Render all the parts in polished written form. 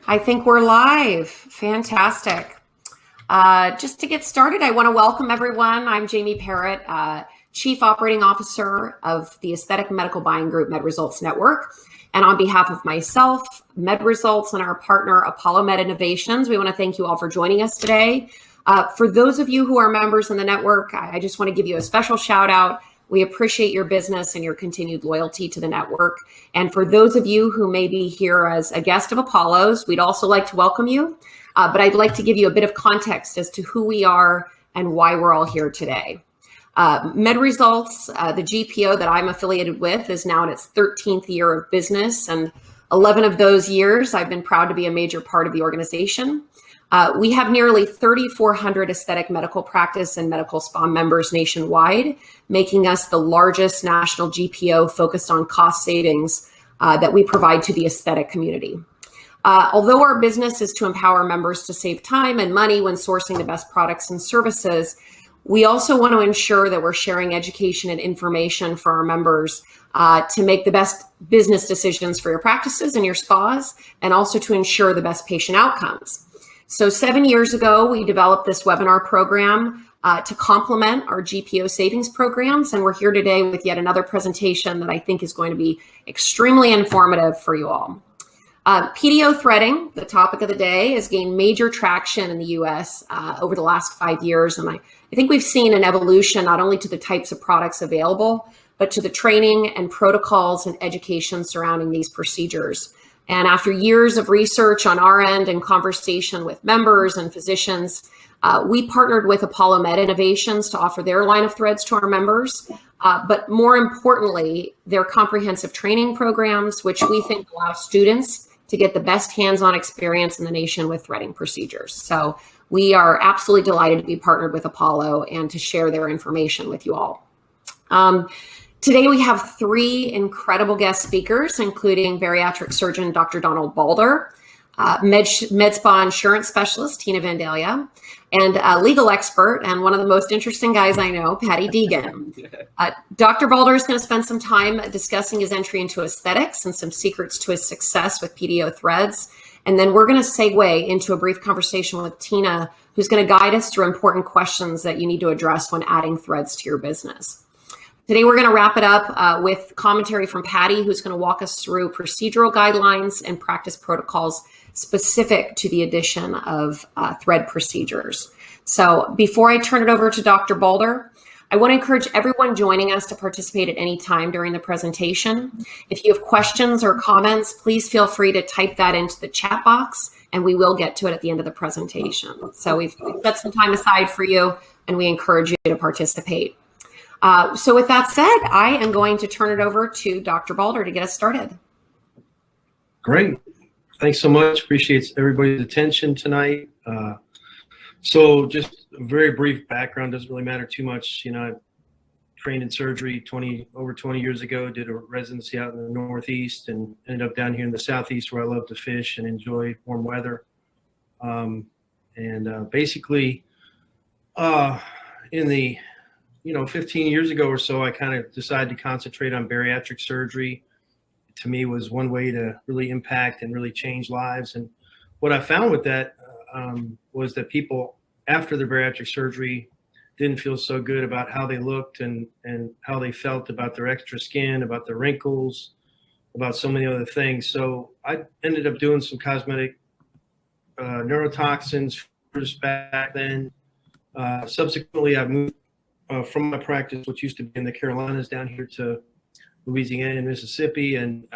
I think we're live. Fantastic. Just to get started, I want to welcome everyone. I'm Jamie Parrott, Chief Operating Officer of the Aesthetic Medical Buying Group MedResults Network. And on behalf of myself, MedResults, and our partner, Apollo Med Innovations, we want to thank you all for joining us today. For those of you who are members in the network, I just want to give you a special shout out. We appreciate your business and your continued loyalty to the network. And for those of you who may be here as a guest of Apollo's, we'd also like to welcome you. But I'd like to give you a bit of context as to who we are and why we're all here today. MedResults, the GPO that I'm affiliated with, is now in its 13th year of business. And 11 of those years, I've been proud to be a major part of the organization. We have nearly 3,400 aesthetic medical practice and medical spa members nationwide, making us the largest national GPO focused on cost savings that we provide to the aesthetic community. Although our business is to empower members to save time and money when sourcing the best products and services, we also want to ensure that we're sharing education and information for our members to make the best business decisions for your practices and your spas, and also to ensure the best patient outcomes. So 7 years ago, we developed this webinar program to complement our GPO savings programs. And we're here today with yet another presentation that I think is going to be extremely informative for you all. PDO threading, the topic of the day, has gained major traction in the US over the last 5 years. And I think we've seen an evolution not only to the types of products available, but to the training and protocols and education surrounding these procedures. And after years of research on our end and conversation with members and physicians, we partnered with Apollo Med Innovations to offer their line of threads to our members. But more importantly, their comprehensive training programs, which we think allow students to get the best hands-on experience in the nation with threading procedures. So we are absolutely delighted to be partnered with Apollo and to share their information with you all. Today, we have three incredible guest speakers, including Bariatric Surgeon Dr. Donald Balder, MedSpa Insurance Specialist Tina Vandalia, and a legal expert and one of the most interesting guys I know, Paddy Deighan. Dr. Balder is going to spend some time discussing his entry into aesthetics and some secrets to his success with PDO Threads. And then we're going to segue into a brief conversation with Tina, who's going to guide us through important questions that you need to address when adding threads to your business. Today, we're going to wrap it up with commentary from Paddy, who's going to walk us through procedural guidelines and practice protocols specific to the addition of thread procedures. So before I turn it over to Dr. Balder, I want to encourage everyone joining us to participate at any time during the presentation. If you have questions or comments, please feel free to type that into the chat box, and we will get to it at the end of the presentation. So we've set some time aside for you, and we encourage you to participate. So with that said, I am going to turn it over to Dr. Balder to get us started. Great. Thanks so much. Appreciate everybody's attention tonight. So just a very brief background, doesn't really matter too much. You know, I trained in surgery over 20 years ago, did a residency out in the Northeast and ended up down here in the Southeast where I love to fish and enjoy warm weather. Basically in the 15 years ago or so, I kind of decided to concentrate on bariatric surgery. To me, was one way to really impact and really change lives. And what I found with that was that people after the bariatric surgery didn't feel so good about how they looked and how they felt about their extra skin, about their wrinkles, about so many other things. So I ended up doing some cosmetic neurotoxins back then. Subsequently, I moved from my practice, which used to be in the Carolinas, down here to Louisiana and Mississippi. And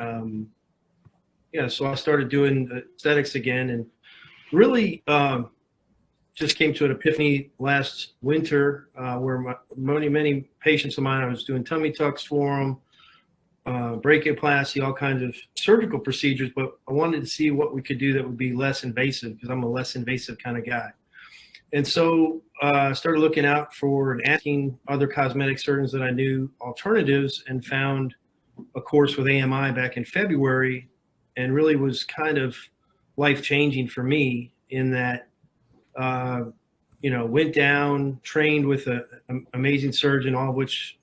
so I started doing aesthetics again, and really just came to an epiphany last winter where many patients of mine, I was doing tummy tucks for them, brachioplasty, all kinds of surgical procedures, but I wanted to see what we could do that would be less invasive, because I'm a less invasive kind of guy. And so I started looking out for and asking other cosmetic surgeons that I knew alternatives, and found a course with AMI back in February, and really was kind of life-changing for me in that, went down, trained with an amazing surgeon, all of which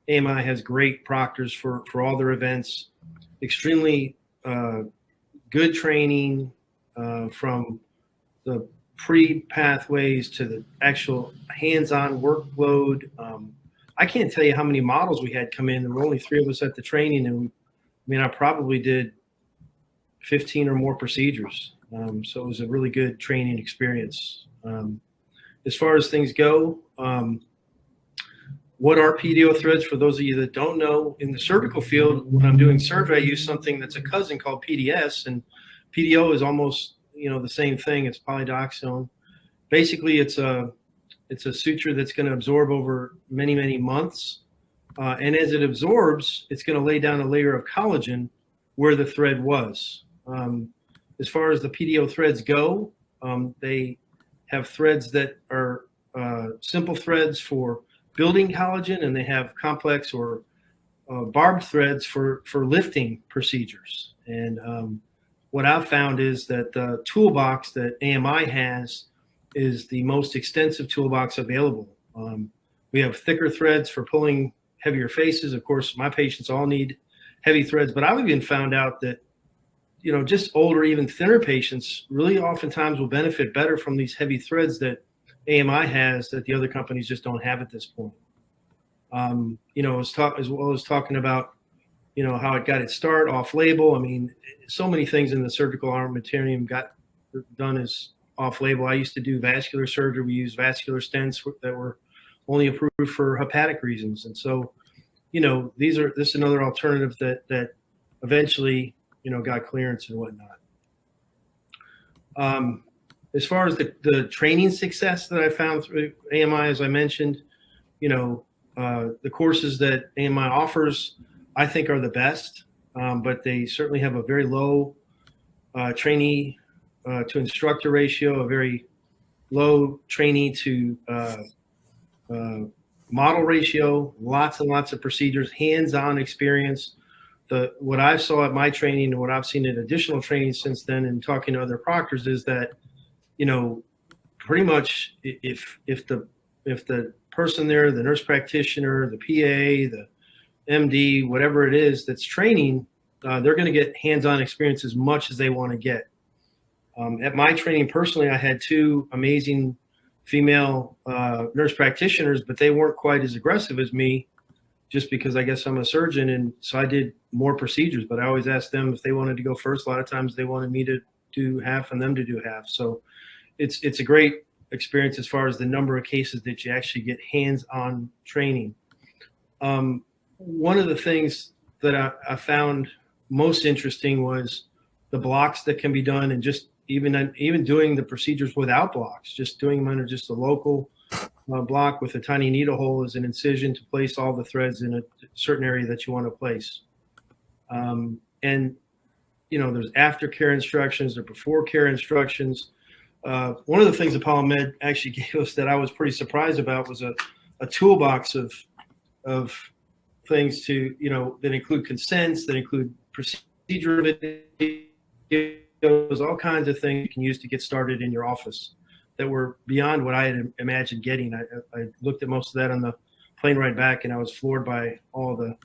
AMI has great proctors for all their events, extremely good training, from the pre-pathways to the actual hands-on workload. I can't tell you how many models we had come in. There were only 3 of us at the training, and I probably did 15 or more procedures. So it was a really good training experience. As far as things go, what are PDO threads? For those of you that don't know, in the surgical field, when I'm doing surgery, I use something that's a cousin called PDS, and PDO is almost, the same thing. It's polydioxone. Basically, it's a suture that's going to absorb over many, many months. And as it absorbs, it's going to lay down a layer of collagen where the thread was. As far as the PDO threads go, they have threads that are simple threads for building collagen, and they have complex or barbed threads for lifting procedures. And what I've found is that the toolbox that AMI has is the most extensive toolbox available. We have thicker threads for pulling heavier faces. Of course, my patients all need heavy threads, but I've even found out that, just older, even thinner patients really oftentimes will benefit better from these heavy threads that AMI has that the other companies just don't have at this point. As well as talking about, how it got its start off label. So many things in the surgical armamentarium got done as off label. I used to do vascular surgery. We used vascular stents that were only approved for hepatic reasons. And so, this is another alternative that eventually, got clearance and whatnot. As far as the training success that I found through AMI, as I mentioned, the courses that AMI offers, I think, are the best, but they certainly have a very low trainee to instructor ratio, a very low trainee to model ratio, lots and lots of procedures, hands-on experience. What I saw at my training and what I've seen in additional training since then and talking to other proctors is that, pretty much if the person there, the nurse practitioner, the PA, the MD, whatever it is that's training, they're going to get hands-on experience as much as they want to get. At my training personally, I had 2 amazing female nurse practitioners, but they weren't quite as aggressive as me just because I guess I'm a surgeon. And so I did more procedures, but I always asked them if they wanted to go first. A lot of times they wanted me to do half and them to do half. So it's a great experience as far as the number of cases that you actually get hands-on training. One of the things that I found most interesting was the blocks that can be done, and just even doing the procedures without blocks, just doing them under just a local block with a tiny needle hole as an incision to place all the threads in a certain area that you want to place. And there's aftercare instructions or before care instructions. One of the things Apollo Med actually gave us that I was pretty surprised about was a toolbox of things to, that include consents, that include procedure videos, all kinds of things you can use to get started in your office that were beyond what I had imagined getting. I looked at most of that on the plane ride back, and I was floored by all the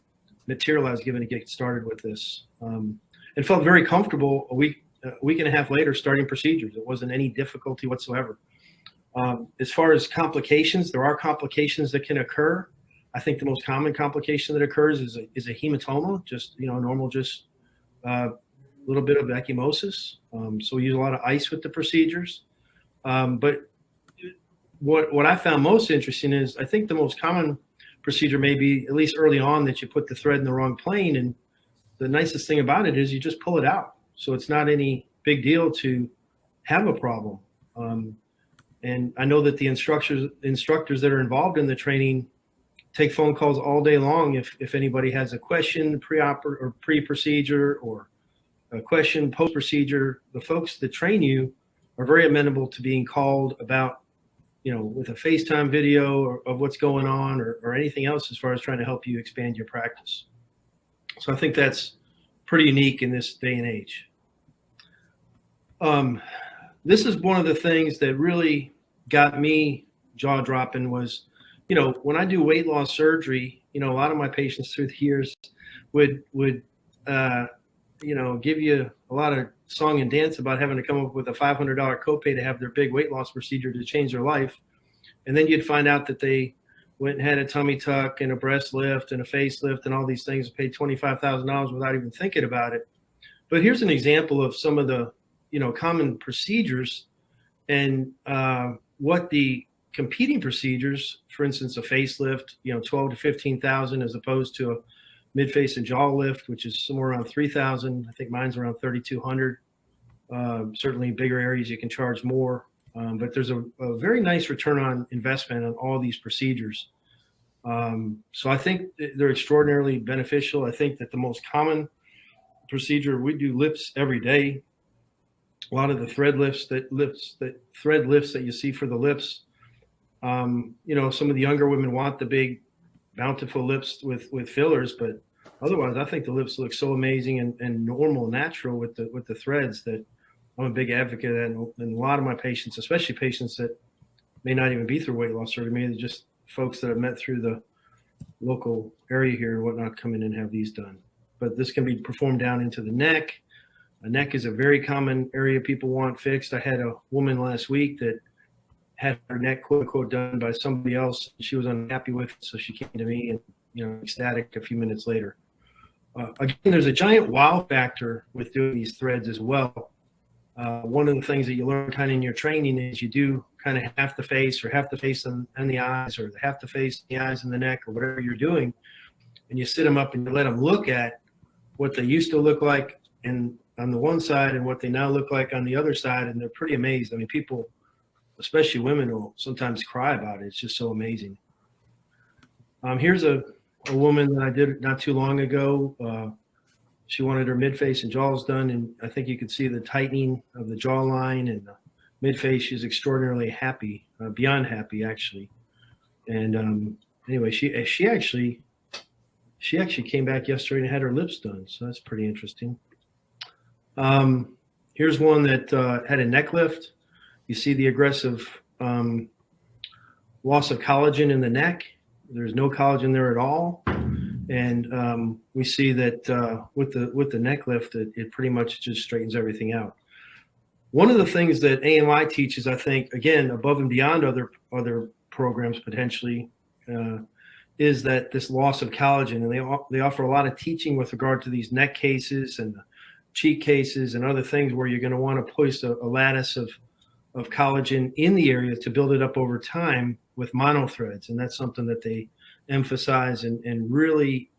material I was given to get started with this, and felt very comfortable a week and a half later starting procedures. It wasn't any difficulty whatsoever. As far as complications, there are complications that can occur. I think the most common complication that occurs is a hematoma, just normal, just a little bit of ecchymosis. So we use a lot of ice with the procedures. But what I found most interesting is I think the most common procedure may be, at least early on, that you put the thread in the wrong plane. And the nicest thing about it is you just pull it out. So it's not any big deal to have a problem. And I know that the instructors that are involved in the training take phone calls all day long if anybody has a question pre-op or pre-procedure or a question post-procedure. The folks that train you are very amenable to being called about, with a FaceTime video of what's going on or anything else as far as trying to help you expand your practice. So I think that's pretty unique in this day and age. This is one of the things that really got me jaw-dropping was, when I do weight loss surgery, a lot of my patients through the years would give you a lot of song and dance about having to come up with a $500 copay to have their big weight loss procedure to change their life. And then you'd find out that they went and had a tummy tuck and a breast lift and a facelift and all these things, paid $25,000 without even thinking about it. But here's an example of some of the, common procedures and what the competing procedures, for instance, a facelift, 12 to 15,000 as opposed to a Midface and Jowls lift, which is somewhere around 3,000. I think mine's around 3,200. Certainly in bigger areas you can charge more, but there's a very nice return on investment on all these procedures. So I think they're extraordinarily beneficial. I think that the most common procedure, we do lips every day. A lot of the thread lifts that you see for the lips, some of the younger women want the big bountiful lips with fillers, but otherwise I think the lips look so amazing and normal, natural with the threads that I'm a big advocate of that. And a lot of my patients, especially patients that may not even be through weight loss surgery, maybe just folks that I've met through the local area here and whatnot, come in and have these done. But this can be performed down into the neck. A neck is a very common area people want fixed. I had a woman last week that had her neck, quote unquote, done by somebody else. She was unhappy with it, so she came to me and, ecstatic a few minutes later. Again, there's a giant wow factor with doing these threads as well. One of the things that you learn kind of in your training is you do kind of half the face or half the face and the eyes, or half the face, the eyes and the neck, or whatever you're doing. And you sit them up and you let them look at what they used to look like and on the one side and what they now look like on the other side. And they're pretty amazed. I mean, people, especially women, will sometimes cry about it. It's just so amazing. Here's a woman that I did not too long ago. She wanted her midface and jowls done, and I think you could see the tightening of the jawline and the midface. She's extraordinarily happy, beyond happy, actually. And anyway, she actually came back yesterday and had her lips done, so that's pretty interesting. Here's one that had a neck lift. You see the aggressive loss of collagen in the neck. There's no collagen there at all. And we see that with the neck lift, it pretty much just straightens everything out. One of the things that AMI teaches, I think, again, above and beyond other programs potentially, is that this loss of collagen. And they offer a lot of teaching with regard to these neck cases and cheek cases and other things where you're going to want to place a lattice of collagen in the area to build it up over time with monothreads. And that's something that they emphasize and really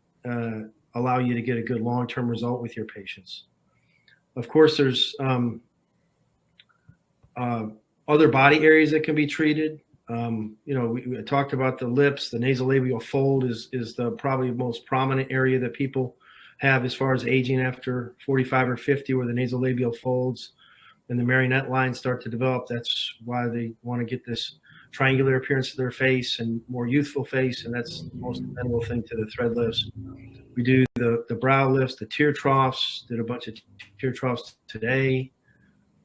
allow you to get a good long-term result with your patients. Of course, there's other body areas that can be treated. We talked about the lips. The nasolabial fold is the probably most prominent area that people have as far as aging after 45 or 50, where the nasolabial folds and the marionette lines start to develop. That's why they want to get this triangular appearance to their face and more youthful face, and that's the most amenable thing to the thread lifts. We do the brow lifts, the tear troughs, did a bunch of tear troughs today.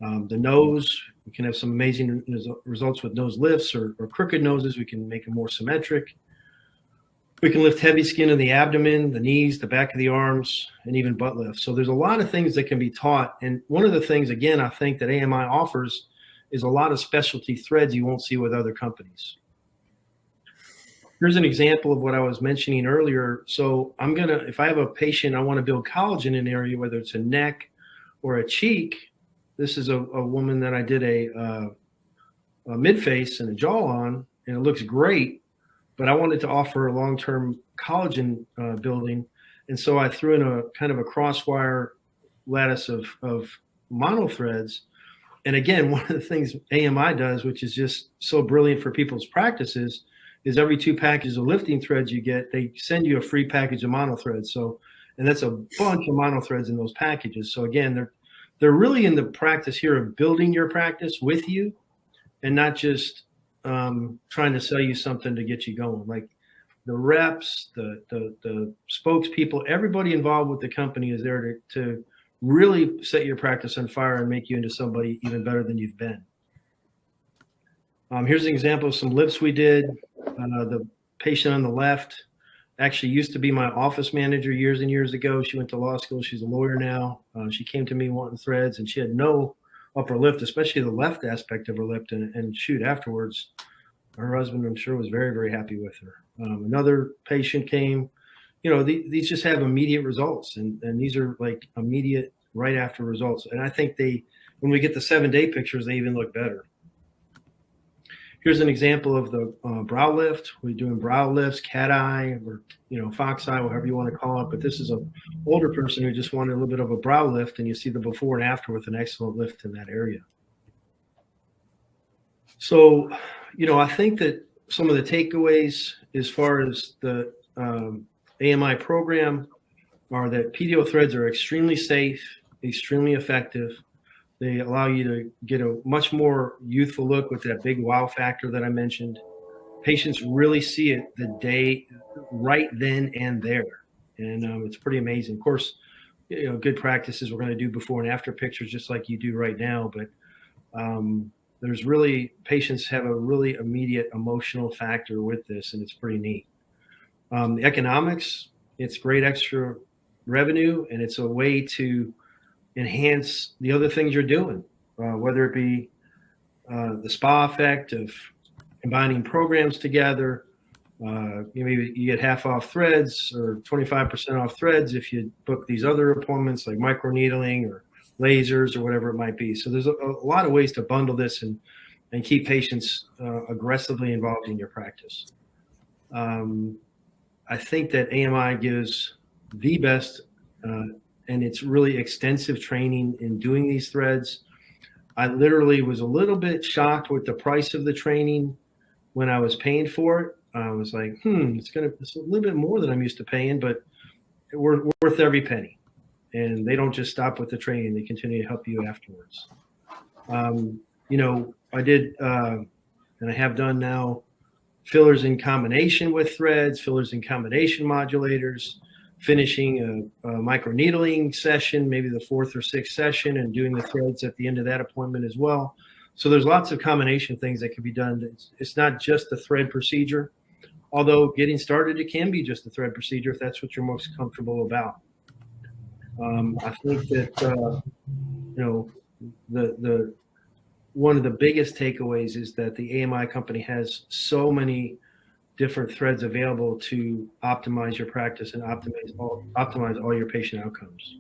The nose, we can have some amazing results with nose lifts or crooked noses. We can make them more symmetric. We can lift heavy skin in the abdomen, the knees, the back of the arms, and even butt lifts. So there's a lot of things that can be taught. And one of the things, again, I think that AMI offers is a lot of specialty threads you won't see with other companies. Here's an example of what I was mentioning earlier. So if I have a patient, I want to build collagen in an area, whether it's a neck or a cheek. This is a woman that I did a mid-face and a jaw on, and it looks great, but I wanted to offer a long-term collagen building. And so I threw in a kind of a crosswire lattice of monothreads. And again, one of the things AMI does, which is just so brilliant for people's practices, is every 2 packages of lifting threads you get, they send you a free package of monothreads. So, and that's a bunch of monothreads in those packages. So again, they're really in the practice here of building your practice with you, and not just trying to sell you something to get you going. Like the reps, the spokespeople, everybody involved with the company is there to really set your practice on fire and make you into somebody even better than you've been. Here's an example of some lips we did. The patient on the left actually used to be my office manager years and years ago. She went to law school. She's a lawyer now. She came to me wanting threads, and she had no upper lip, especially the left aspect of her lip. And shoot, afterwards, her husband, I'm sure, was very, very happy with her. Another patient came. These just have immediate results, and these are like immediate, right after results. And I think when we get the 7-day pictures, they even look better. Here's an example of the brow lift. We're doing brow lifts, cat eye, or fox eye, whatever you want to call it. But this is an older person who just wanted a little bit of a brow lift, and you see the before and after with an excellent lift in that area. So, I think that some of the takeaways as far as the AMI program are that PDO threads are extremely safe, extremely effective. They allow you to get a much more youthful look with that big wow factor that I mentioned. Patients really see it the day right then and there. And it's pretty amazing. Of course, good practices we're going to do before and after pictures just like you do right now. But there's really, patients have a really immediate emotional factor with this, and it's pretty neat. The economics, it's great extra revenue, and it's a way to enhance the other things you're doing, whether it be the spa effect of combining programs together. Maybe you get half off threads or 25% off threads if you book these other appointments like microneedling or lasers or whatever it might be. So there's a lot of ways to bundle this and keep patients aggressively involved in your practice. I think that AMI gives the best and it's really extensive training in doing these threads. I literally was a little bit shocked with the price of the training when I was paying for it. I was like, it's a little bit more than I'm used to paying, but we're worth every penny. And they don't just stop with the training; they continue to help you afterwards. I did, and I have done now, fillers in combination with threads, fillers in combination modulators, finishing a microneedling session, maybe the 4th or 6th session, and doing the threads at the end of that appointment as well. So there's lots of combination things that can be done. It's not just the thread procedure, although getting started, it can be just a thread procedure if that's what you're most comfortable about. I think that, the one of the biggest takeaways is that the AMI company has so many different threads available to optimize your practice and optimize all your patient outcomes.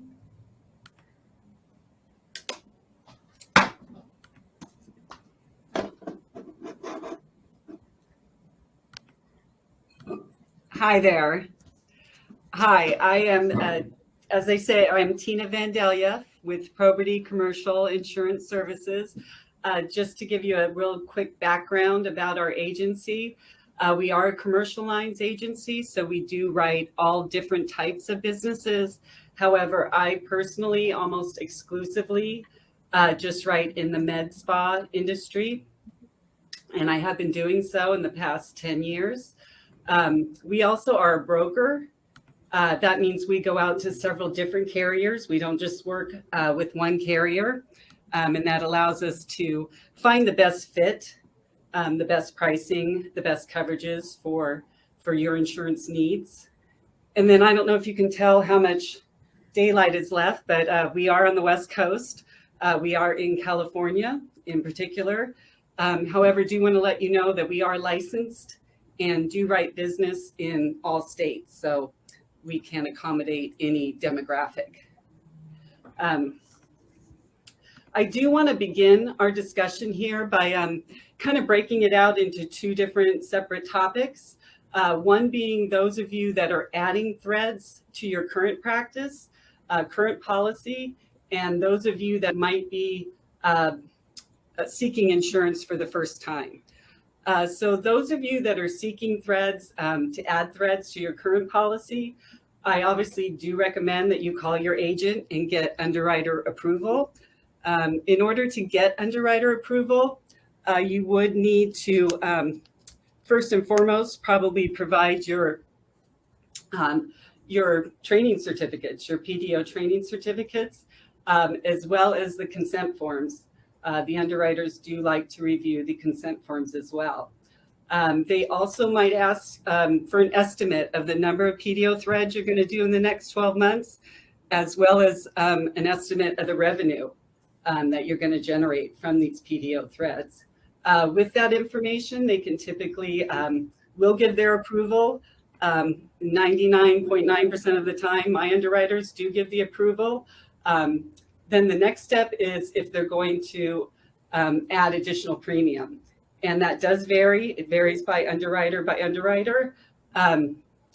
Hi there. Hi, I am, as they say, I'm Tina Vandalia with Probity Commercial Insurance Services. Just to give you a real quick background about our agency, we are a commercial lines agency, so we do write all different types of businesses. However, I personally almost exclusively just write in the med spa industry, and I have been doing so in the past 10 years. We also are a broker. That means we go out to several different carriers. We don't just work with one carrier, and that allows us to find the best fit, the best pricing, the best coverages for your insurance needs. And then I don't know if you can tell how much daylight is left, but we are on the West Coast. We are in California in particular. However, do want to let you know that we are licensed and do write business in all states. So we can accommodate any demographic. I do want to begin our discussion here by kind of breaking it out into 2 different separate topics. One being those of you that are adding threads to your current practice, current policy, and those of you that might be seeking insurance for the first time. So those of you that are seeking threads, to add threads to your current policy, I obviously do recommend that you call your agent and get underwriter approval. In order to get underwriter approval, you would need to, first and foremost, probably provide your training certificates, your PDO training certificates, as well as the consent forms. The underwriters do like to review the consent forms as well. They also might ask for an estimate of the number of PDO threads you're going to do in the next 12 months, as well as an estimate of the revenue that you're going to generate from these PDO threads. With that information, they can typically will give their approval. 99.9% of the time, my underwriters do give the approval. Then the next step is if they're going to add additional premium. And that does vary. It varies by underwriter.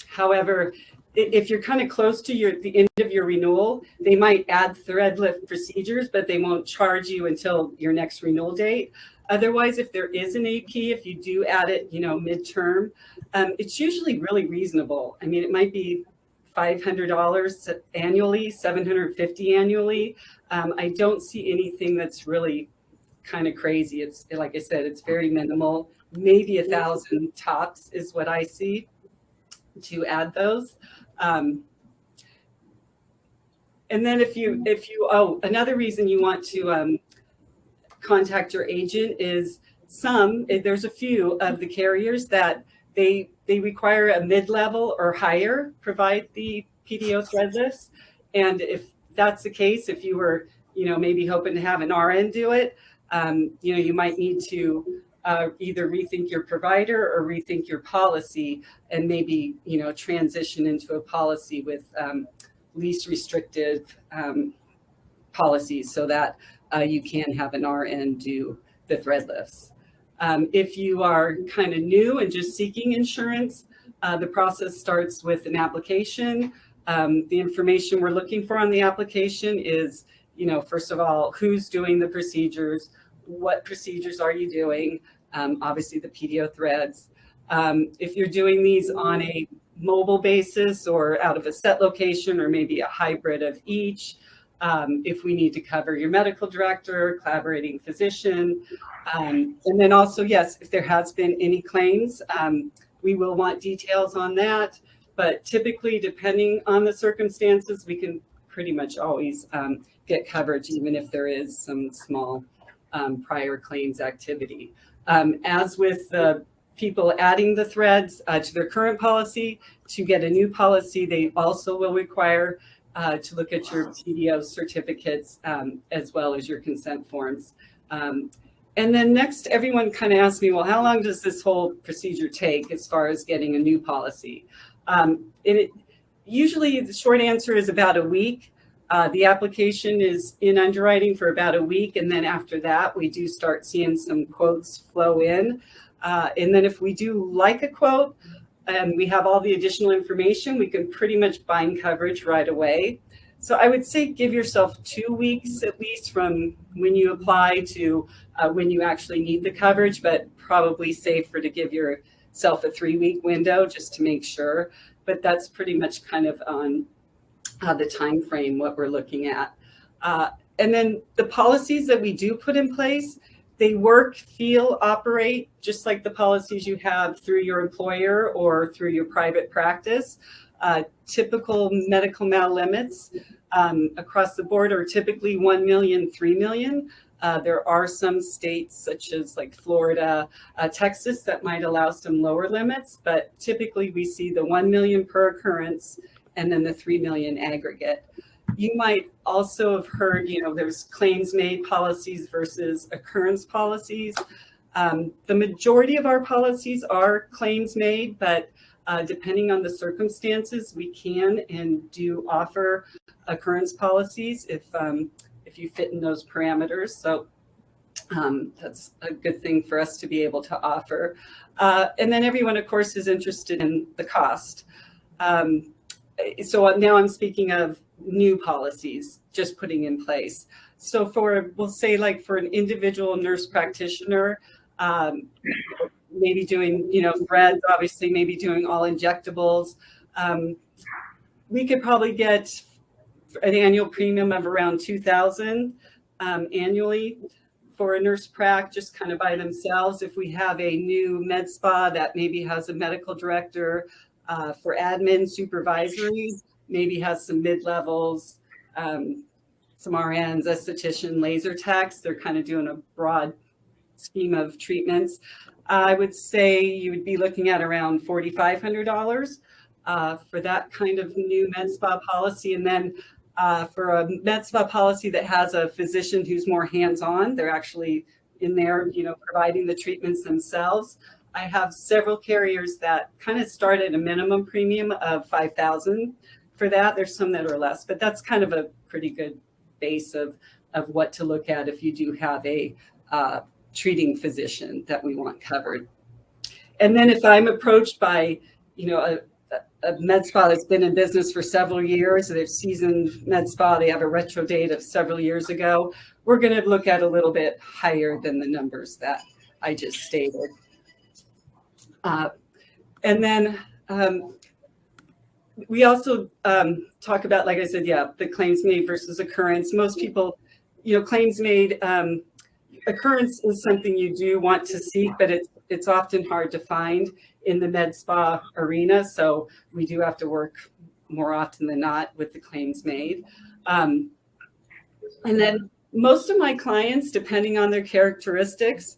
However, if you're kind of close to the end of your renewal, they might add thread lift procedures, but they won't charge you until your next renewal date. Otherwise, if there is an AP, if you do add it, midterm, it's usually really reasonable. I mean, it might be $500 annually, $750 annually. I don't see anything that's really kind of crazy. It's like I said, it's very minimal. Maybe 1,000 tops is what I see to add those. And then if you another reason you want to contact your agent is there's a few of the carriers that they require a mid-level or higher provide the PDO thread lifts. And if that's the case, if you were, maybe hoping to have an RN do it, you might need to either rethink your provider or rethink your policy and maybe, transition into a policy with least restrictive policies so that you can have an RN do the thread lifts. If you are kind of new and just seeking insurance, the process starts with an application. The information we're looking for on the application is, first of all, who's doing the procedures, what procedures are you doing, obviously the PDO threads. If you're doing these on a mobile basis or out of a set location or maybe a hybrid of each, if we need to cover your medical director, collaborating physician, and then also, yes, if there has been any claims, we will want details on that. But typically, depending on the circumstances, we can pretty much always get coverage, even if there is some small prior claims activity. As with the people adding the threads to their current policy, to get a new policy, they also will require to look at your PDO certificates as well as your consent forms. And then next, everyone kind of asks me, well, how long does this whole procedure take as far as getting a new policy? Usually the short answer is about a week. The application is in underwriting for about a week. And then after that, we do start seeing some quotes flow in. And then if we do like a quote and we have all the additional information, we can pretty much bind coverage right away. So I would say give yourself 2 weeks at least from when you apply to when you actually need the coverage, but probably safer to give yourself a 3-week window just to make sure. But that's pretty much kind of on the time frame, what we're looking at. And then the policies that we do put in place, they work, feel, operate just like the policies you have through your employer or through your private practice. Typical medical mal limits across the board are typically 1 million, 3 million. There are some states such as like Florida, Texas that might allow some lower limits, but typically we see the 1 million per occurrence and then the 3 million aggregate. You might also have heard, there's claims made policies versus occurrence policies. The majority of our policies are claims made, but depending on the circumstances, we can and do offer occurrence policies if you fit in those parameters. So that's a good thing for us to be able to offer. And then everyone, of course, is interested in the cost. So now I'm speaking of new policies just putting in place. So we'll say like for an individual nurse practitioner, maybe doing, threads, obviously maybe doing all injectables, we could probably get an annual premium of around $2,000 annually for a nurse prac just kind of by themselves. If we have a new med spa that maybe has a medical director for admin supervisory, maybe has some mid-levels, some RNs, esthetician, laser techs, they're kind of doing a broad scheme of treatments, I would say you would be looking at around $4,500 for that kind of new med spa policy. And then for a med spa policy that has a physician who's more hands-on, they're actually in there, providing the treatments themselves. I have several carriers that kind of start at a minimum premium of $5,000 for that. There's some that are less, but that's kind of a pretty good base of what to look at if you do have a treating physician that we want covered. And then if I'm approached by, a med spa that's been in business for several years, they've seasoned med spa, they have a retro date of several years ago, we're going to look at a little bit higher than the numbers that I just stated. And then we also talk about, like I said, the claims made versus occurrence. Most people, claims made, occurrence is something you do want to seek, but it's often hard to find in the med spa arena. So we do have to work more often than not with the claims made. And then most of my clients, depending on their characteristics,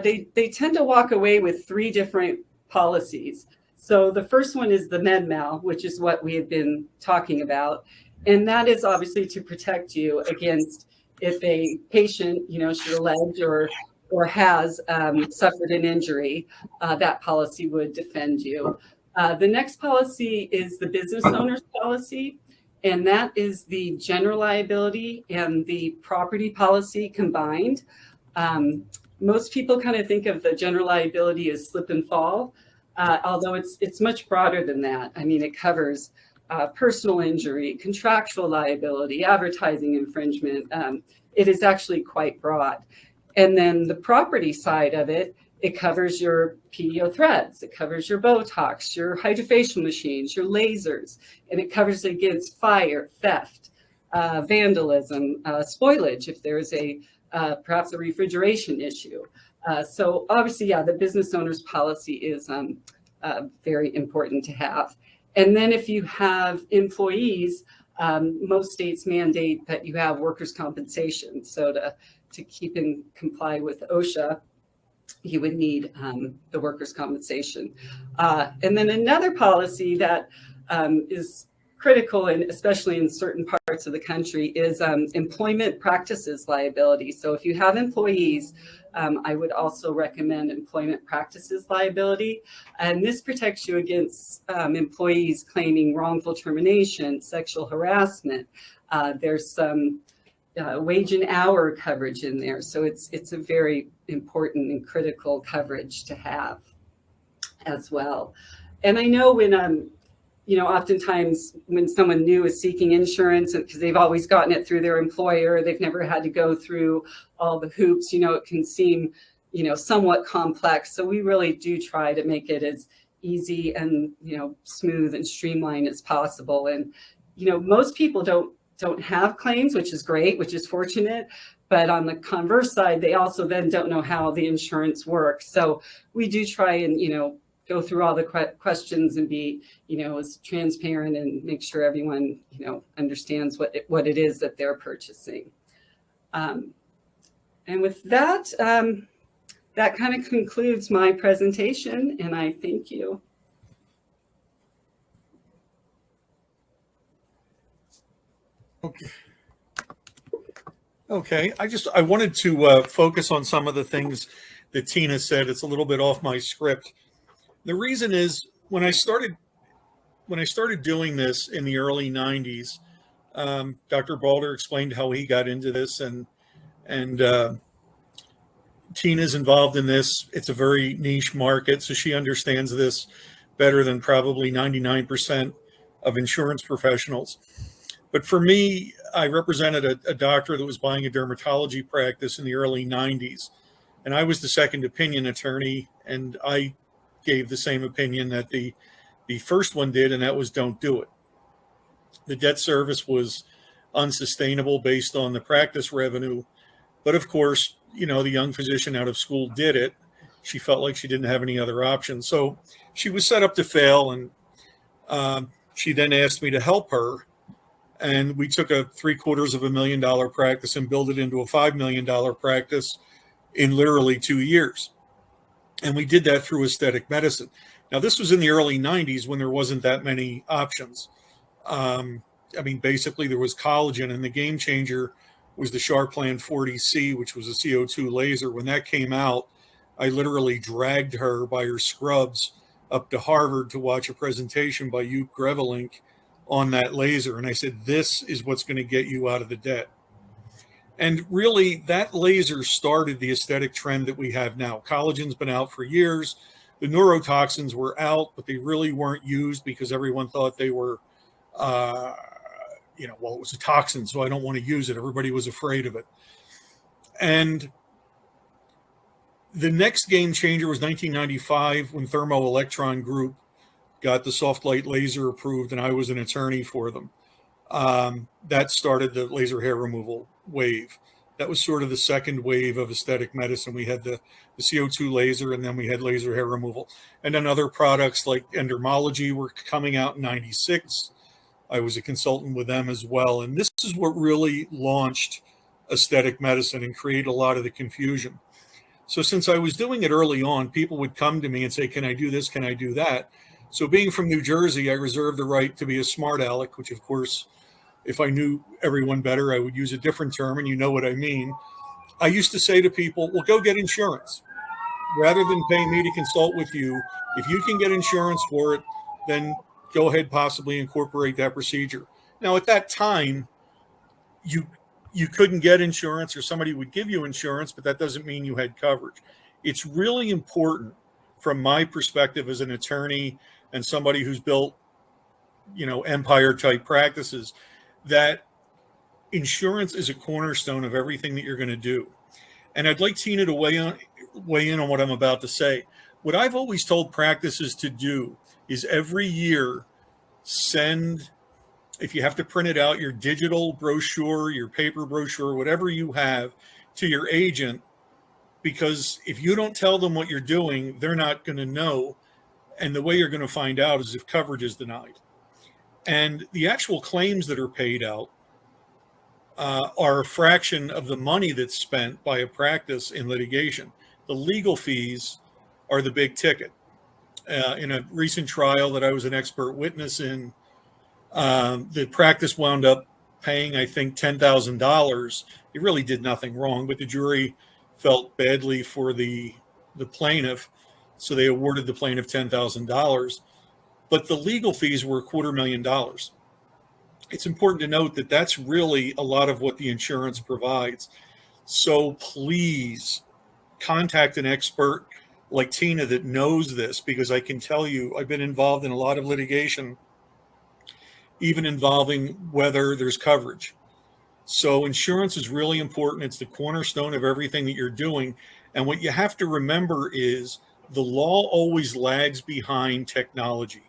they tend to walk away with 3 different policies. So the first one is the med mal, which is what we have been talking about. And that is obviously to protect you against if a patient, should allege or has suffered an injury, that policy would defend you. The next policy is the business owner's policy, and that is the general liability and the property policy combined. Most people kind of think of the general liability as slip and fall, although it's much broader than that. I mean, it covers personal injury, contractual liability, advertising infringement. It is actually quite broad. And then the property side of it, it covers your PDO threads, it covers your Botox, your hydrofacial machines, your lasers, and it covers against fire, theft, vandalism, spoilage if there's perhaps a refrigeration issue. So obviously, the business owner's policy is very important to have. And then if you have employees, most states mandate that you have workers' compensation. So to keep and comply with OSHA, you would need the workers' compensation. And then another policy that is critical, and especially in certain parts of the country, is employment practices liability. So if you have employees, I would also recommend employment practices liability. And this protects you against employees claiming wrongful termination, sexual harassment. There's some wage and hour coverage in there. So it's a very important and critical coverage to have as well. And I know when oftentimes when someone new is seeking insurance, because they've always gotten it through their employer, they've never had to go through all the hoops, it can seem, somewhat complex. So we really do try to make it as easy and, smooth and streamlined as possible. And, most people don't have claims, which is great, which is fortunate. But on the converse side, they also then don't know how the insurance works. So we do try and, go through all the questions and be, as transparent and make sure everyone, understands what it is that they're purchasing. And with that, that kind of concludes my presentation, and I thank you. Okay. I wanted to focus on some of the things that Tina said. It's a little bit off my script. The reason is when I started doing this in the early 90s, Dr. Balder explained how he got into this, and Tina's involved in this. It's a very niche market, so she understands this better than probably 99% of insurance professionals. But for me, I represented a doctor that was buying a dermatology practice in the early 90s, and I was the second opinion attorney, and I gave the same opinion that the first one did, and that was don't do it. The debt service was unsustainable based on the practice revenue. But of course, the young physician out of school did it. She felt like she didn't have any other options. So she was set up to fail, and she then asked me to help her. And we took a $750,000 practice and built it into a $5 million practice in literally 2 years. And we did that through aesthetic medicine. Now, this was in the early 90s when there wasn't that many options. Basically, there was Collagen, and the game changer was the Sharplan 40C, which was a CO2 laser. When that came out, I literally dragged her by her scrubs up to Harvard to watch a presentation by Joop Grevelink on that laser. And I said, this is what's going to get you out of the debt. And really, that laser started the aesthetic trend that we have now. Collagen's been out for years. The neurotoxins were out, but they really weren't used because everyone thought they were, it was a toxin, so I don't want to use it. Everybody was afraid of it. And the next game changer was 1995 when Thermo Electron Group got the soft light laser approved, and I was an attorney for them. That started the laser hair removal wave. That was sort of the second wave of aesthetic medicine. We had the CO2 laser, and then we had laser hair removal. And then other products like endermology were coming out in 96. I was a consultant with them as well. And this is what really launched aesthetic medicine and created a lot of the confusion. So since I was doing it early on, people would come to me and say, can I do this? Can I do that? So being from New Jersey, I reserved the right to be a smart aleck, which of course, if I knew everyone better, I would use a different term, and you know what I mean. I used to say to people, well, go get insurance. Rather than paying me to consult with you, if you can get insurance for it, then go ahead, possibly incorporate that procedure. Now, at that time, you couldn't get insurance, or somebody would give you insurance, but that doesn't mean you had coverage. It's really important from my perspective as an attorney and somebody who's built, empire type practices, that insurance is a cornerstone of everything that you're going to do. And I'd like Tina to weigh in on what I'm about to say. What I've always told practices to do is every year send, if you have to print it out, your digital brochure, your paper brochure, whatever you have, to your agent, because if you don't tell them what you're doing, they're not going to know. And the way you're going to find out is if coverage is denied. And the actual claims that are paid out are a fraction of the money that's spent by a practice in litigation. The legal fees are the big ticket. In a recent trial that I was an expert witness in, the practice wound up paying, I think, $10,000. It really did nothing wrong, but the jury felt badly for the plaintiff, so they awarded the plaintiff $10,000. But the legal fees were $250,000. It's important to note that that's really a lot of what the insurance provides. So please contact an expert like Tina that knows this, because I can tell you I've been involved in a lot of litigation, even involving whether there's coverage. So insurance is really important. It's the cornerstone of everything that you're doing. And what you have to remember is the law always lags behind technology.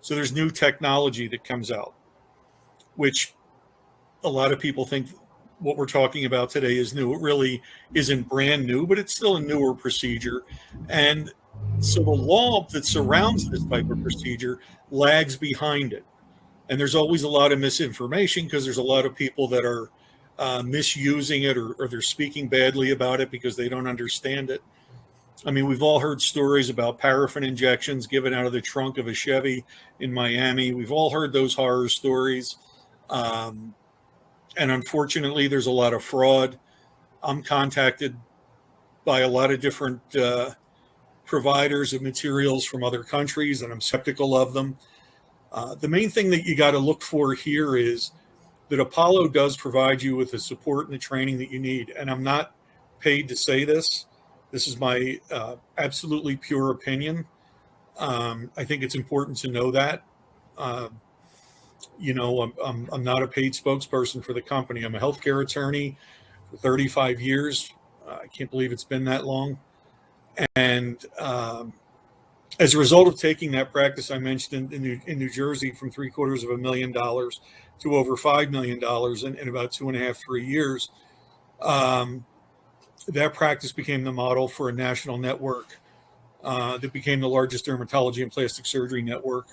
So there's new technology that comes out, which a lot of people think what we're talking about today is new. It really isn't brand new, but it's still a newer procedure. And so the law that surrounds this type of procedure lags behind it. And there's always a lot of misinformation because there's a lot of people that are misusing it, or they're speaking badly about it because they don't understand it. I mean, we've all heard stories about paraffin injections given out of the trunk of a Chevy in Miami. We've all heard those horror stories. And unfortunately, there's a lot of fraud. I'm contacted by a lot of different providers of materials from other countries, and I'm skeptical of them. The main thing that you got to look for here is that Apollo does provide you with the support and the training that you need. And I'm not paid to say this. This is my absolutely pure opinion. I think it's important to know that. I'm not a paid spokesperson for the company. I'm a healthcare attorney for 35 years. I can't believe it's been that long. And as a result of taking that practice I mentioned in New Jersey from $750,000 to over $5 million in about 2.5, 3 years, that practice became the model for a national network that became the largest dermatology and plastic surgery network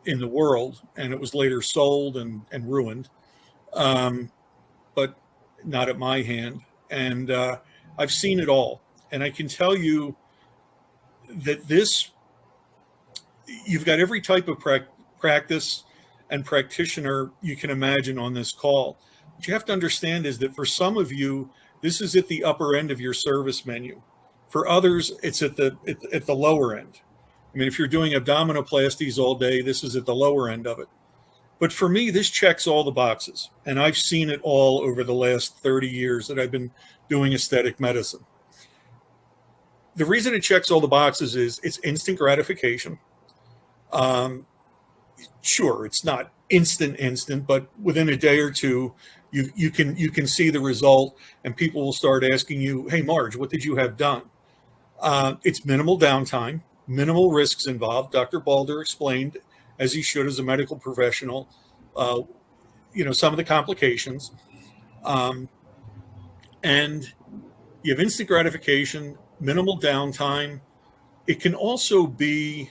in the world. And it was later sold and ruined, but not at my hand. And I've seen it all. And I can tell you that you've got every type of practice and practitioner you can imagine on this call. What you have to understand is that for some of you, this is at the upper end of your service menu. For others, it's at the lower end. I mean, if you're doing abdominoplasties all day, this is at the lower end of it. But for me, this checks all the boxes. And I've seen it all over the last 30 years that I've been doing aesthetic medicine. The reason it checks all the boxes is it's instant gratification. Sure, it's not instant, but within a day or two, you can see the result, and people will start asking you, "Hey, Marge, what did you have done?" It's minimal downtime, minimal risks involved. Dr. Balder explained, as he should as a medical professional, some of the complications, and you have instant gratification, minimal downtime. It can also be,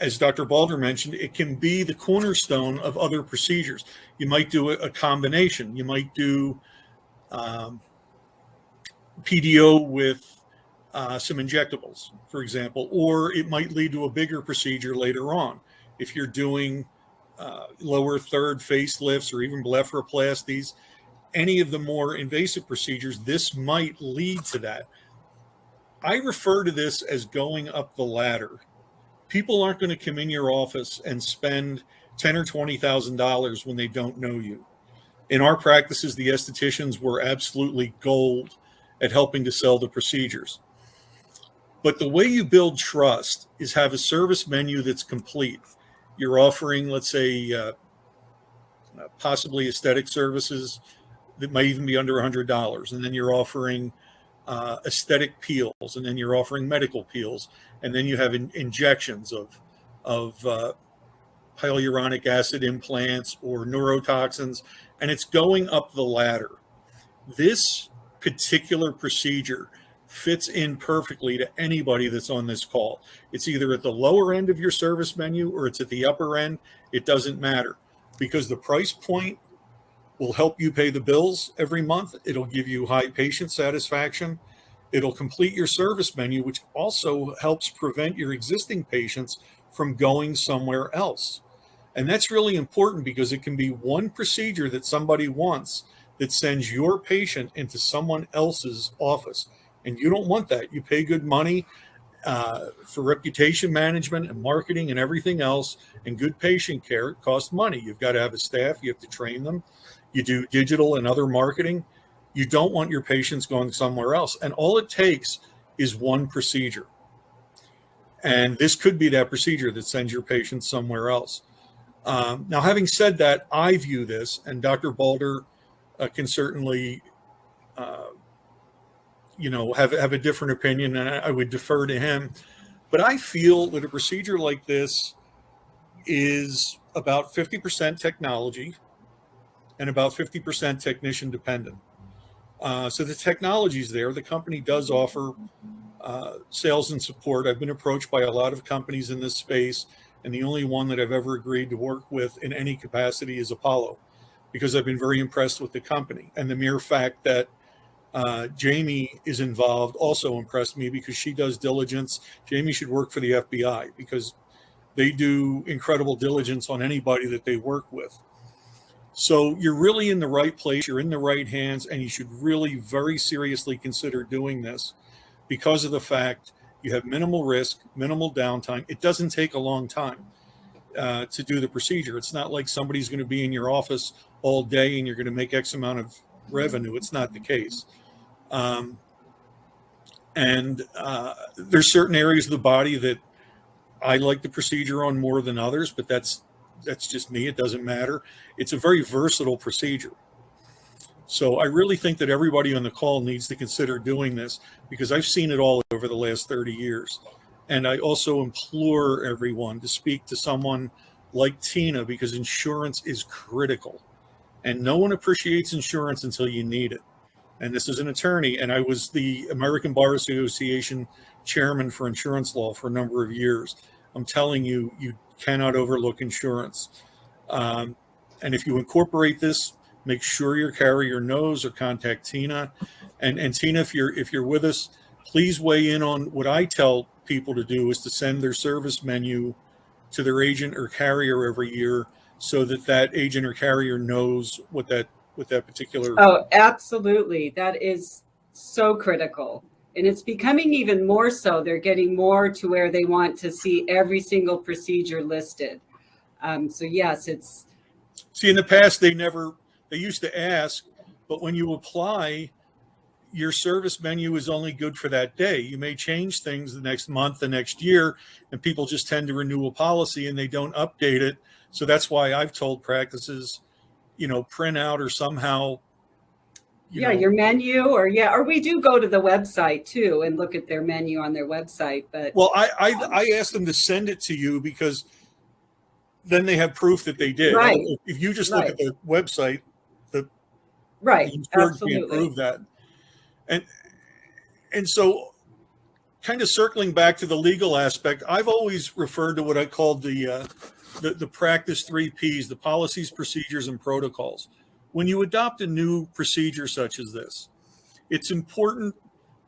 as Dr. Balder mentioned, it can be the cornerstone of other procedures. You might do a combination. You might do PDO with some injectables, for example, or it might lead to a bigger procedure later on. If you're doing lower third facelifts or even blepharoplasties, any of the more invasive procedures, this might lead to that. I refer to this as going up the ladder. People aren't going to come in your office and spend $10,000 or $20,000 when they don't know you. In our practices, the estheticians were absolutely gold at helping to sell the procedures. But the way you build trust is have a service menu that's complete. You're offering, let's say, possibly aesthetic services that might even be under $100. And then you're offering aesthetic peels, and then you're offering medical peels. And then you have injections of hyaluronic acid implants or neurotoxins, and it's going up the ladder. This particular procedure fits in perfectly to anybody that's on this call. It's either at the lower end of your service menu or it's at the upper end. It doesn't matter, because the price point will help you pay the bills every month. It'll give you high patient satisfaction. It'll complete your service menu, which also helps prevent your existing patients from going somewhere else. And that's really important, because it can be one procedure that somebody wants that sends your patient into someone else's office. And you don't want that. You pay good money for reputation management and marketing and everything else, and good patient care. It costs money. You've got to have a staff. You have to train them. You do digital and other marketing. You don't want your patients going somewhere else. And all it takes is one procedure. And this could be that procedure that sends your patients somewhere else. Now, having said that, I view this, and Dr. Balder can certainly, have a different opinion, and I would defer to him. But I feel that a procedure like this is about 50% technology and about 50% technician dependent. So the technology is there. The company does offer sales and support. I've been approached by a lot of companies in this space, and the only one that I've ever agreed to work with in any capacity is Apollo, because I've been very impressed with the company. And the mere fact that Jamie is involved also impressed me, because she does diligence. Jamie should work for the FBI, because they do incredible diligence on anybody that they work with. So you're really in the right place, you're in the right hands, and you should really very seriously consider doing this, because of the fact you have minimal risk, minimal downtime. It doesn't take a long time to do the procedure. It's not like somebody's going to be in your office all day and you're going to make X amount of revenue. It's not the case. There's certain areas of the body that I like the procedure on more than others, but that's just me. It doesn't matter. It's a very versatile procedure. So I really think that everybody on the call needs to consider doing this, because I've seen it all over the last 30 years. And I also implore everyone to speak to someone like Tina, because insurance is critical. And no one appreciates insurance until you need it. And this is an attorney, and I was the American Bar Association chairman for insurance law for a number of years. I'm telling you, you cannot overlook insurance. And if you incorporate this, make sure your carrier knows, or contact Tina. And Tina, if you're with us, please weigh in on what I tell people to do is to send their service menu to their agent or carrier every year, so that agent or carrier knows what that particular. Oh, absolutely. That is so critical. And it's becoming even more so. They're getting more to where they want to see every single procedure listed. So yes, it's. See, in the past, they used to ask, but when you apply, your service menu is only good for that day. You may change things the next month, the next year, and people just tend to renew a policy and they don't update it. So that's why I've told practices, print out or somehow. Your menu, or we do go to the website too and look at their menu on their website. But well, I asked them to send it to you because then they have proof that they did. Right. If you just look at the website, the insured can't prove that. And so, kind of circling back to the legal aspect, I've always referred to what I called the practice 3 Ps: the policies, procedures, and protocols. When you adopt a new procedure such as this, it's important.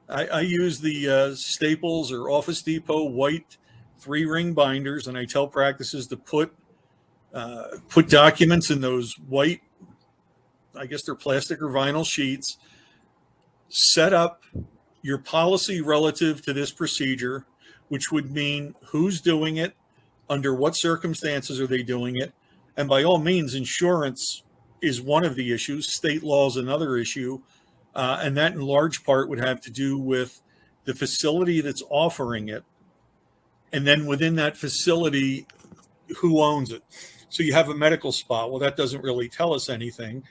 I use the Staples or Office Depot white 3-ring binders, and I tell practices to put documents in those white, I guess they're plastic or vinyl sheets. Set up your policy relative to this procedure, which would mean who's doing it, under what circumstances are they doing it, and by all means, insurance is one of the issues. State law is another issue, and that in large part would have to do with the facility that's offering it, and then within that facility, who owns it. So you have a medical spa. Well, that doesn't really tell us anything.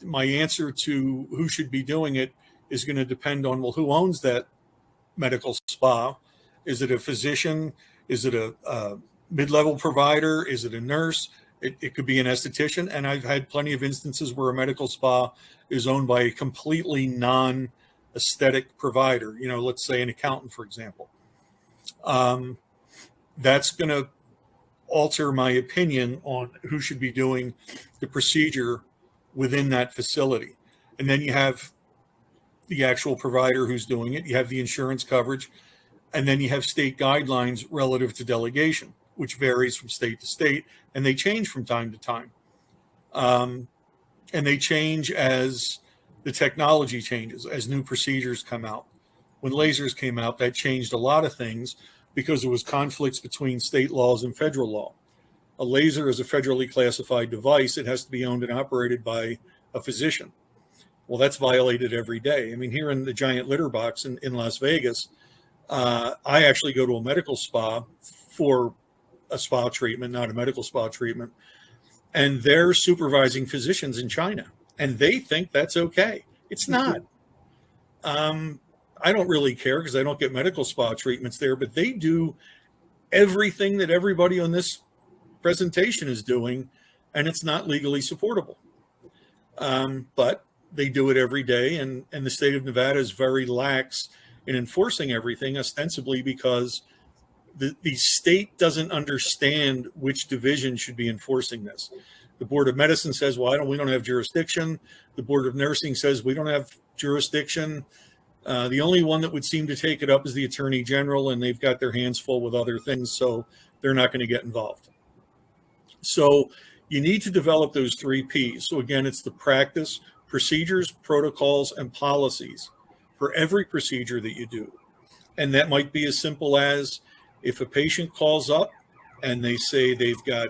My answer to who should be doing it is going to depend on, well, who owns that medical spa? Is it a physician? Is it a mid-level provider? Is it a nurse? It could be an esthetician. And I've had plenty of instances where a medical spa is owned by a completely non-aesthetic provider, let's say an accountant, for example. That's going to alter my opinion on who should be doing the procedure within that facility. And then you have the actual provider who's doing it. You have the insurance coverage, and then you have state guidelines relative to delegation, which varies from state to state, and they change from time to time. And they change as the technology changes, as new procedures come out. When lasers came out, that changed a lot of things because there was conflicts between state laws and federal law. A laser is a federally classified device. It has to be owned and operated by a physician. Well, that's violated every day. I mean, here in the giant litter box in Las Vegas, I actually go to a medical spa for a spa treatment, not a medical spa treatment. And they're supervising physicians in China, and they think that's okay. It's not. I don't really care because I don't get medical spa treatments there, but they do everything that everybody on this presentation is doing, and it's not legally supportable. But they do it every day, and the state of Nevada is very lax in enforcing everything, ostensibly because the state doesn't understand which division should be enforcing this. The Board of Medicine says, well, we don't have jurisdiction. The Board of Nursing says we don't have jurisdiction. The only one that would seem to take it up is the Attorney General, and they've got their hands full with other things, so they're not going to get involved. So you need to develop those 3 Ps. So again, it's the practice, procedures, protocols, and policies for every procedure that you do. And that might be as simple as if a patient calls up and they say they've got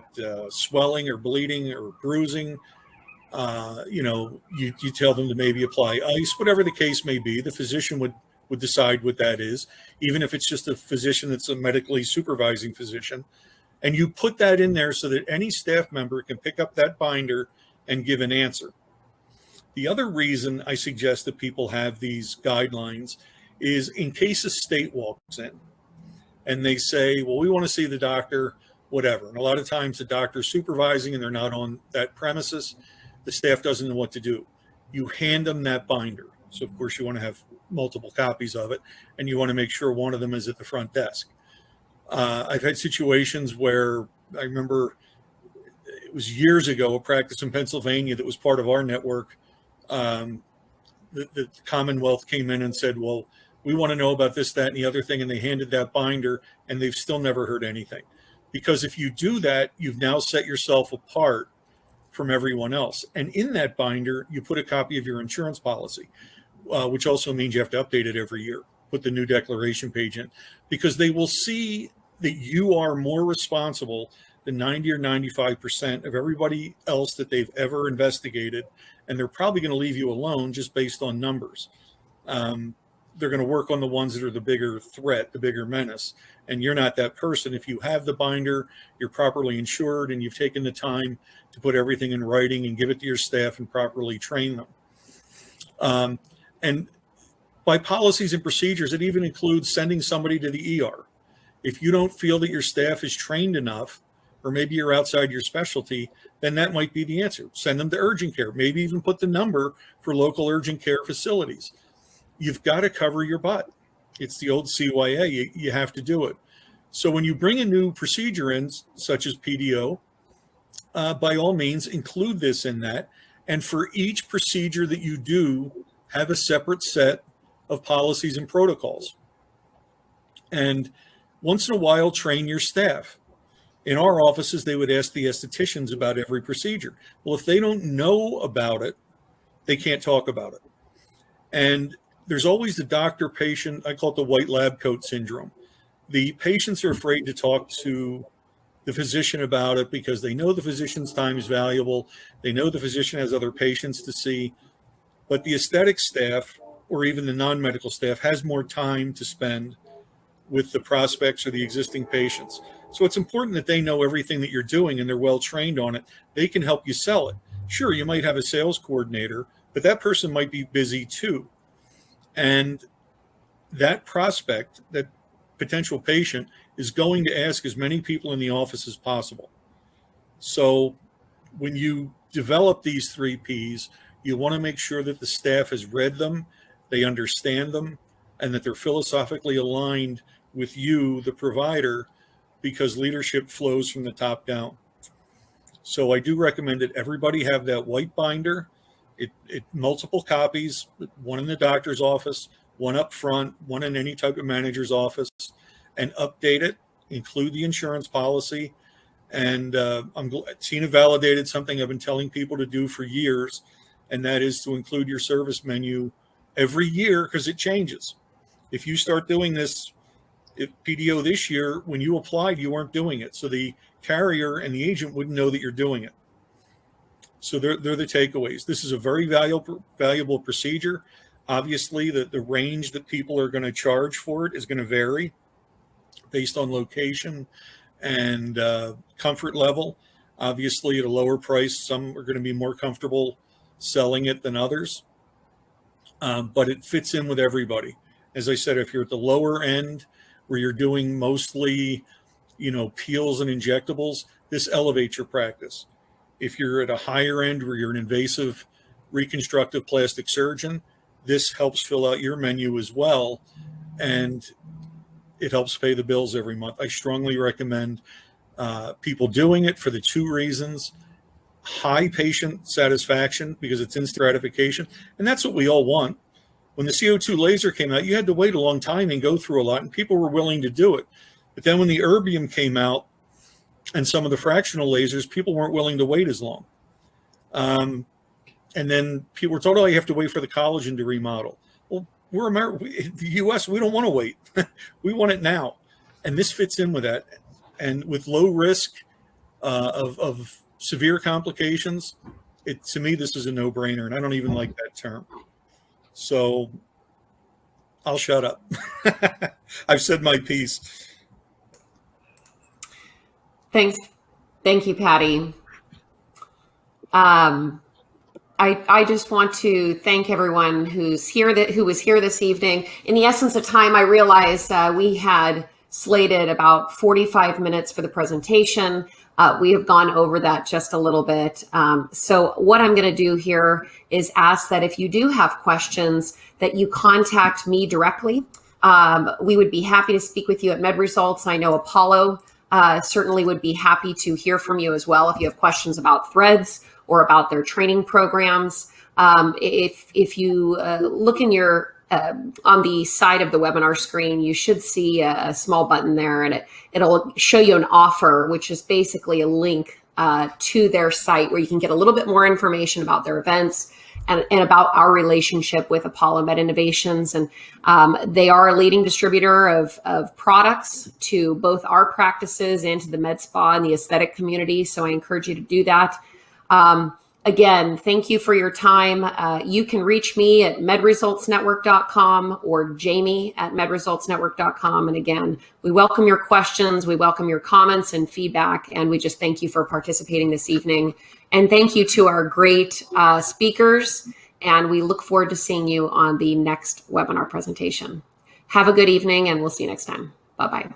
swelling or bleeding or bruising, you tell them to maybe apply ice, whatever the case may be. The physician would decide what that is, even if it's just a physician that's a medically supervising physician. And you put that in there so that any staff member can pick up that binder and give an answer. The other reason I suggest that people have these guidelines is in case a state walks in and they say, well, we want to see the doctor, whatever. And a lot of times the doctor's supervising and they're not on that premises. The staff doesn't know what to do. You hand them that binder. So of course you want to have multiple copies of it, and you want to make sure one of them is at the front desk. I've had situations where I remember it was years ago, a practice in Pennsylvania that was part of our network. the Commonwealth came in and said, well, we want to know about this, that, and the other thing, and they handed that binder, and they've still never heard anything. Because if you do that, you've now set yourself apart from everyone else. And in that binder, you put a copy of your insurance policy, which also means you have to update it every year. Put the new declaration page in, because they will see that you are more responsible than 90 or 95% of everybody else that they've ever investigated. And they're probably going to leave you alone just based on numbers. They're going to work on the ones that are the bigger threat, the bigger menace. And you're not that person. If you have the binder, you're properly insured, and you've taken the time to put everything in writing and give it to your staff and properly train them. And by policies and procedures, it even includes sending somebody to the ER. If you don't feel that your staff is trained enough, or maybe you're outside your specialty, then that might be the answer. Send them to urgent care. Maybe even put the number for local urgent care facilities. You've got to cover your butt. It's the old CYA. You have to do it. So when you bring a new procedure in, such as PDO, by all means, include this in that. And for each procedure that you do, have a separate set of policies and protocols. And once in a while, train your staff. In our offices, they would ask the estheticians about every procedure. Well, if they don't know about it, they can't talk about it. And there's always the doctor-patient, I call it the white lab coat syndrome. The patients are afraid to talk to the physician about it because they know the physician's time is valuable. They know the physician has other patients to see. But the aesthetic staff, or even the non-medical staff, has more time to spend with the prospects or the existing patients. So it's important that they know everything that you're doing and they're well trained on it. They can help you sell it. Sure, you might have a sales coordinator, but that person might be busy too. And that prospect, that potential patient, is going to ask as many people in the office as possible. So when you develop these 3 Ps, you want to make sure that the staff has read them, they understand them, and that they're philosophically aligned with you, the provider, because leadership flows from the top down. So I do recommend that everybody have that white binder. It multiple copies, one in the doctor's office, one up front, one in any type of manager's office, and update it, include the insurance policy. And I'm glad Tina validated something I've been telling people to do for years, and that is to include your service menu every year, because it changes. If you start doing this, if PDO this year, when you applied, you weren't doing it. So the carrier and the agent wouldn't know that you're doing it. So they're the takeaways. This is a very valuable procedure. Obviously, the range that people are going to charge for it is going to vary based on location and comfort level. Obviously, at a lower price, some are going to be more comfortable selling it than others. But it fits in with everybody. As I said, if you're at the lower end where you're doing mostly, peels and injectables, this elevates your practice. If you're at a higher end where you're an invasive reconstructive plastic surgeon, this helps fill out your menu as well, and it helps pay the bills every month. I strongly recommend people doing it for the 2 reasons: high patient satisfaction, because it's in stratification, and that's what we all want. When the CO2 laser came out, you had to wait a long time and go through a lot, and people were willing to do it. But then when the erbium came out and some of the fractional lasers, people weren't willing to wait as long. And then people were told, oh, you have to wait for the collagen to remodel. Well, we're the U.S., we don't want to wait. We want it now. And this fits in with that. And with low risk of severe complications, to me, this is a no-brainer. And I don't even like that term. So I'll shut up. I've said my piece. Thanks. Thank you, Paddy. I just want to thank everyone who was here this evening. In the essence of time, I realized we had slated about 45 minutes for the presentation. We have gone over that just a little bit. So what I'm going to do here is ask that if you do have questions, that you contact me directly. We would be happy to speak with you at MedResults. I know Apollo certainly would be happy to hear from you as well if you have questions about Threads or about their training programs. If you look in your on the side of the webinar screen, you should see a small button there, and it'll show you an offer, which is basically a link to their site where you can get a little bit more information about their events and about our relationship with Apollo Med Innovations. And they are a leading distributor of products to both our practices and to the med spa and the aesthetic community. So I encourage you to do that. Again, thank you for your time. You can reach me at MedResultsNetwork.com or Jamie at MedResultsNetwork.com. And again, we welcome your questions. We welcome your comments and feedback. And we just thank you for participating this evening. And thank you to our great speakers. And we look forward to seeing you on the next webinar presentation. Have a good evening, and we'll see you next time. Bye-bye.